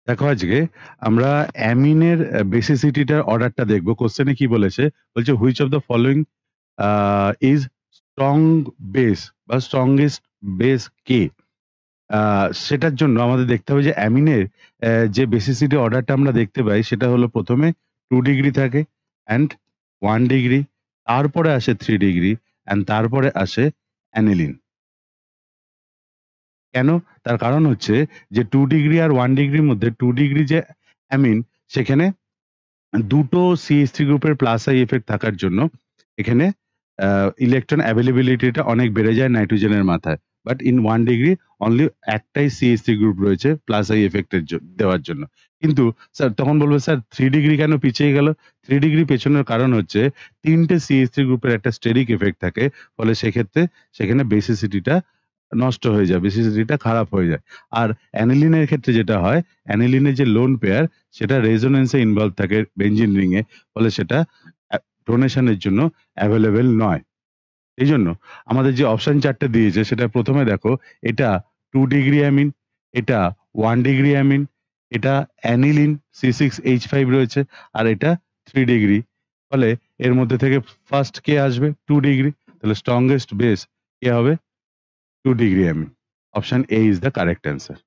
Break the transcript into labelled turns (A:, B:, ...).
A: দেখো আজকে আমরা অ্যামিনের বেসিসিটিটার অর্ডারটা দেখবো। কোশ্চেনে কি বলেছে, বলছে which of the following is strong base বা স্ট্রংগেস্ট বেস কে। সেটার জন্য আমাদের দেখতে হবে যে অ্যামিনের যে বেসিসিটি অর্ডারটা আমরা দেখতে পাই সেটা হলো প্রথমে 2 ডিগ্রি থাকে অ্যান্ড 1 ডিগ্রি, তারপরে আসে 3 ডিগ্রি অ্যান্ড তারপরে আসে অ্যানিলিন। কেন? তার কারণ হচ্ছে যে 2 ডিগ্রি আর 1 ডিগ্রির মধ্যে 2 ডিগ্রি যে অ্যামিন, সেখানে দুটো CH3 গ্রুপের প্লাস আই এফেক্ট থাকার জন্য এখানে ইলেকট্রন অ্যাভেলেবিলিটিটা অনেক বেড়ে যায় নাইট্রোজেনের মাথায়। বাট ইন 1 ডিগ্রি অনলি একটাই CH3 গ্রুপ রয়েছে প্লাস আই এফেক্টের দেওয়ার জন্য। কিন্তু স্যার তখন বলবে, স্যার 3 ডিগ্রি কেন পিছিয়ে গেল? 3 ডিগ্রি পেছনের কারণ হচ্ছে তিনটে CH3 গ্রুপের একটা স্টেরিক এফেক্ট থাকে, ফলে সেক্ষেত্রে সেখানে বেসিসিটিটা নষ্ট হয়ে যায়, বেসিসিটিটা খারাপ হয়ে যায়। আর অ্যানিলিনের ক্ষেত্রে যেটা হয়, অ্যানিলিনের যে লোন পেয়ার সেটা রেজোনেন্সে ইনভলভ থাকে বেঞ্জিন রিংয়ে, ফলে সেটা ডোনেশনের জন্য অ্যাভেলেবেল নয়। এই জন্য আমাদের যে অপশন চারটে দিয়েছে সেটা প্রথমে দেখো, এটা 2 ডিগ্রি অ্যামিন, এটা 1 ডিগ্রি অ্যামিন, এটা অ্যানিলিন C6H5 রয়েছে, আর এটা 3 ডিগ্রি। ফলে এর মধ্যে থেকে ফার্স্ট কে আসবে? 2 ডিগ্রি। তাহলে স্ট্রংগেস্ট বেস কে হবে? 2 degree amine. Option A is the correct answer.